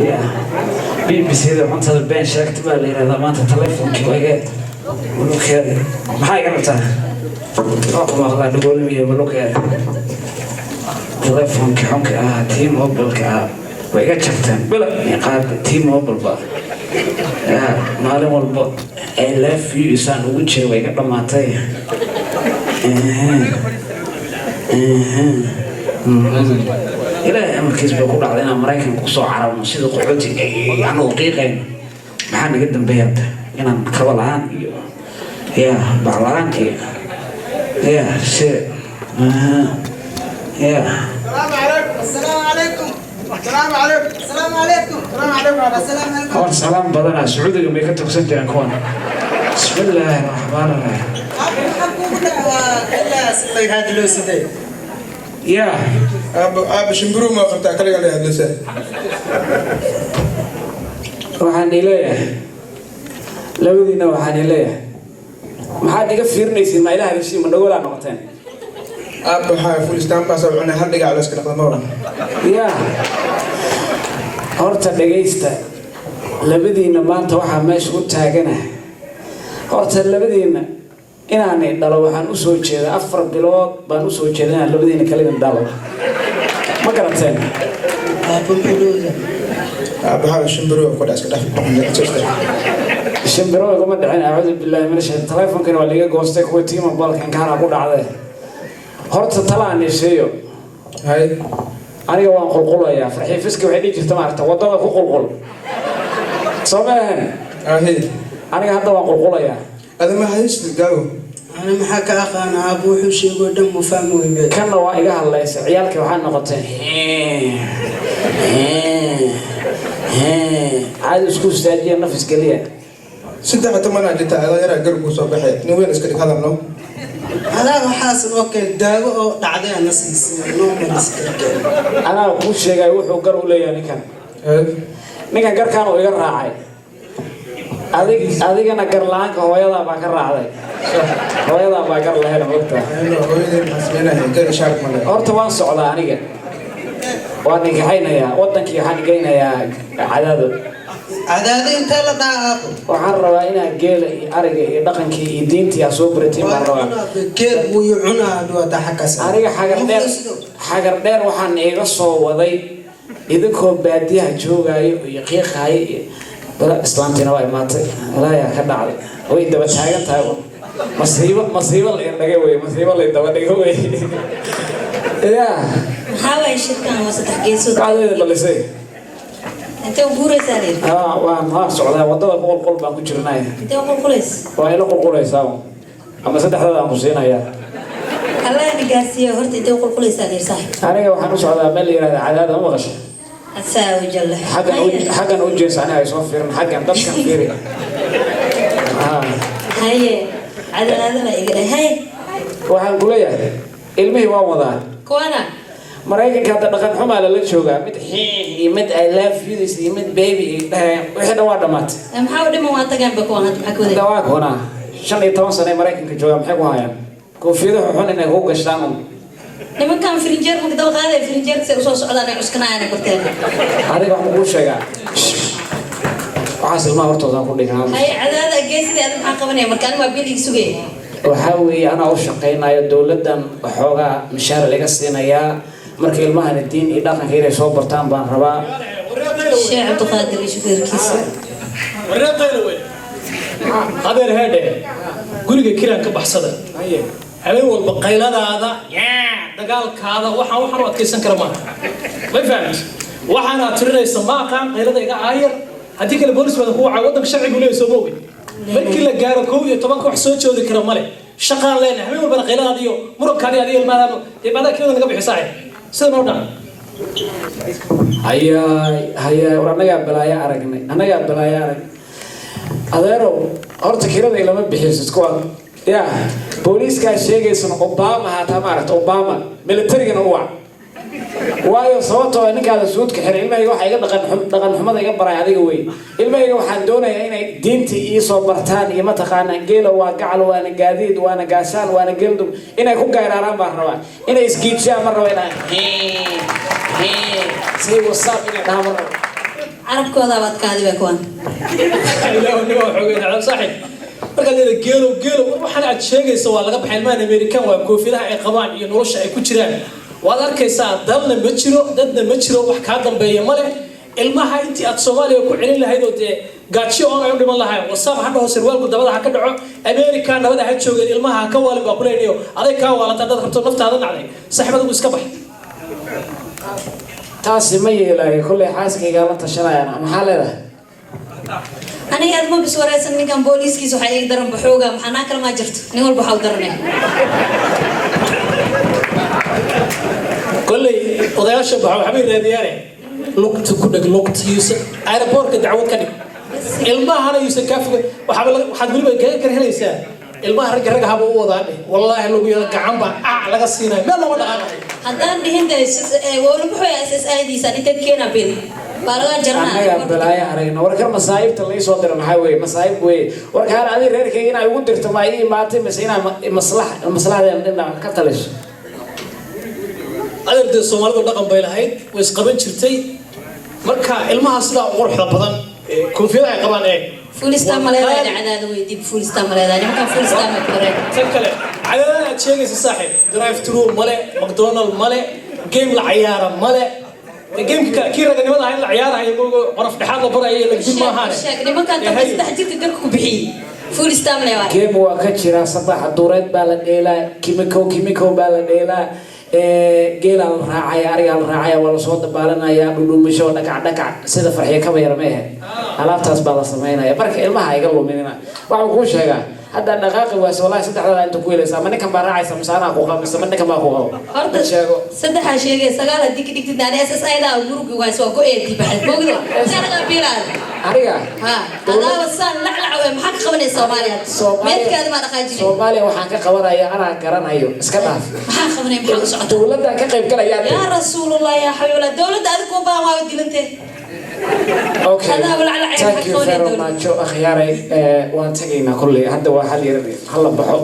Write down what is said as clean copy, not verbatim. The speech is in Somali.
يا BBC إذا أنت البين شاركت بالي إذا ما أنت تلفون كويس ولو خير ما حاجة قلتها أقوم أخذ نقول مية ولو خير تلفون كحنك تيم موبل ويجت شفتن بلا يقال تيم موبل بقى معلم والبط I love you إنسان وجه ويجت لما تي إلى أمريكا بيقول علينا أمريكا قصوا عرب مصيد قحوتي يعني وقيقين محن جدا بيد هنا كبل عن يا بعلان يا شيء يا السلام عليكم السلام عليكم السلام عليكم السلام عليكم السلام عليكم السلام بدنا سعودي يوم يكتب سنتين كون بسم الله الرحمن الرحيم هذا لو سيدي يا أب شمبرو ما قلت أكلي عليه هذا السنة waxaan ileeyahay labadiina waxaan ileeyahay maxaad iga fiirinaysiin ma ilaahay heshiis ma dhagolaa noqoteen أب هاي فول ستام باس أنا هل على سكنة مرة yaa horta dhagaysta labadiina maanta waxaa meesha u taaganahay horta labadiina inaanay dhalo waxaan u soo jeedaa 4 bilood baan u soo jeedaa inaan labadiina kale dhalo ma garateen أب هاي شمبرو كود أسكت shimbiro kuma dhicin a'uudu billahi min shaytaan telefoonkan waa liga goostay kuwa tiima balkan kaana ku dhacday horta talaan isheeyo هاي aniga waan qulqulayaa farxii fiska waxay dhigi jirtay maarta wadada ku qulqul sababeen هاي aniga hadda waan qulqulayaa هذا ما هيش تجاو أنا محاك أنا أبو حشي ودم وفهم ويبيت kana waa iga hadlaysa ciyaalkii waxaa noqotay caadi isku istaajiya nafis geliya سدح تمنع جت هذا يرى قرب وصباحي نوين اسكت هذا النوم هذا حاصل أوكي داو دعدي أنا سيس نوم مسكت anaa kuu sheegay wuxuu gar u leeyahay ninkan garkaan uu iga raacay adigana gar la'aanka hooyadaa baa ka raacday hooyadaa baa gar lahayn mogtaa أنا هو يدري حسبنا هي كذا شارك ماله horta waan socdaa aniga waan nikaxaynayaa wadankii waxaan geynayaa cadaado عدادي أنت لا دعاب waxaan rabaa inaan geela iyo ariga iyo dhaqankii iyo diintii aan soo baratiin baan rabaa كيف ويعنا دوا تحكس aniga xagar dheer waxaan iga soo waday idinkoo baadiyaha joogaayo iyo qiiqaayo iyo bala islaantiina waa imaatay walaayaa ka dhacday way daba taagan tahay masiibo la indhagay wey masiibo la daba dhigo wey yaa maxaa shirkan waa saddex geesood kacdeeda dhalisay intee u guuraysaa reer waan socdaa wadada qolqol baan ku jirnay intee u qulqulays waa ila qulqulaysaa ama saddexdada aan ku siinayaa allah na gaarsiiyo horta intee u qulqulaysaa reer saaxiib aniga waxaan u socdaa meel la yiraahdo cadaada ma maqashay asaa wajalla xaggan u jeesa aniga ay soo fiirin xaggan dadkan fiiri haye cadaadana iga haye waxaan ku leeyahay ilmihii waan wadaa kuwana maraykanka hadda dhaqan xumaa lala joogaa mid xiix iyo mid I love you iyo mid baby iyo wixii dhan waa dhamaatay maxaa u dhiman waa tagaan ba kuwan hadda maxaa ka waday dawaa kuna 15 sano maraykanka joogaa maxay ku hayaan koofiyadaha xun inay ku gashtaan nimankan firinjeer marka daba qaaday firinjeerka say usoo socdaan ay cuskanayaan korteen adiga wax kuu sheegaa waxaas ilmaha hortooda ku dhigaa haye cadaada geesidii aad maxaa qabanaya marka aniga waa bilig sugay waxaa weeye anaa u shaqaynayo dowladdan waxoogaa mishaar laga siinayaa marka ilmahani diin iyo dhaqanka inay soo bartaan baan rabaa sheekh cabdiqaadir iyo shufeerkiisa adeer heedhe guriga kiraan ka baxsada habeen walba qayladaada dagaalkaada waxaan u adkaysan kara maaha ma fahmaysa waxaana tirinaysa ma aqaan qaylada iga aayar haddii kale boolis badan ku wacay waddanka sharcigu leeyahay soo moogay markii la gaaro 11 wax soo joodi kara male shaqaan leenahay habeen walbana qayladaada iyo murankaadi adiga ilmaadaada dee baada kiyada naga bixi saaxib sida noo dhaca haya war annagaa balaaya aragnay adeerow horta kirada lama bixiso kuwa yaa booliiskaa sheegaysan Obama haataa maaragta Obama militarigana u wac waayo sababtoo ninkaada suudka xiray ilmahayga waxa iga dhaqan xumada iga baray adiga wey ilmahayga waxaan doonayaa inay diintii ii soo bartaan iyo mataqaanaa geela waa gacal waana gaadiid waana gaashaan waana geeldum inay ku gayraaraan baan rabaa inay isgiijiyaan ma raba inay si wasaab inay dhahaan ma raba carabkooda baad kaadiba kuwan ilaahu niyo xoogay nacam saaxiib marka leeyahay geelo waxaan aad sheegayso waa laga baxay ilmaha American waa koofidaha ay qabaan iyo nolosha ay ku jiraan waad arkaysaa dalna ma jiro dadna ma jiro wax ka dambeeya male ilmaha intii aad Soomaaliya ku celin lahayd oo gaajo oo ay u dhiman lahayn wasaab hadda hoos sirwaalku dabada ha ka dhaco America nabada ha joogeen ilmaha ka waalid baa ku leeyahay aday ka waalata dad rabto naftaada nacday saaxiibadu iska bax taasi ma yeelaayo kulay xaaskayga la tashanayaan maxaa leedahay aniga aad ma bis waraysan ninkan booliiskiisa waxa ay daran baxooga maxana kala ma jirto nin walba waxa uu daranay kulay odayaasha baxo xabiir raadiyaane lugta ku dhag lugta yuusan aeroportka dacwad ka dhig ilmahana yuusan ka fogay waxaad waliba ka helaysaa ilmaha rag haba u wadaan wallahi lagu yara gacan baa laga siinay meel lama dhaqaaqay haddaan dhihinday wala buxay SSIdiisa inta keena bil balaga jarnaa anaga balaaya aragna warka masaa'ibta la soo diray maxay weey masaa'ib weey warka hal adii reerkayga inay ugu dirto ma ay maatay masina maslaxadeena dhinac ka taliso adeerta Soomaalidu dhaqan bay lahayd way isqaban jirtay marka ilmaha sida quruxda badan koofiyada ay qabaan فولستا مليدا عداد ويدي فولستا مليدا ما فولستا مكرر تكله عداد شيء صاحب درايف ثرو ملء ماكدونالد ملء جيم العيارة ملء جيم كيرا قد ما هاي العيارة هي غرف دحاق برا هي لجيم ما هاي شاكني ما كان تستحجير تدرك بحي فولستا مليدا جيم وكتشرا صباح الدورات بالديلا كيميكو بالديلا geela la raacay ariga la raacay wala soo dabaalanaya dhudhumisho dhagac sida farxiye ka bayarmeehe alaabtaas baa la sameynaya marka ilmaha iga luminina waxa uu ku sheegaa hadda dhaqaaqi waas wallahi saddexda inta ku yeelaysa ma ninkan baa raacaysa misaana ku qaabisa ma ninkan baa ku qabo horta sheego saddexa sheegay sagaal digti daan SSIda guriga waas oo ku eedi baxay boogdo sanaga bilaad ariga ha adaa wasan laclac maxaa ka qabanay Soomaaliya meedkaada ma dhaqaajin Soomaaliya waxaan ka qabanaya ana garanayo iska dhaaf maxaa qabanay maxaa dawladda ka qayb galaya ya rasuulullah ya xawla dawladda adigu baa waa dilantay okay thank you very much akhyaaray waan tagaynaa kulli hadda waa hal yar hal baxo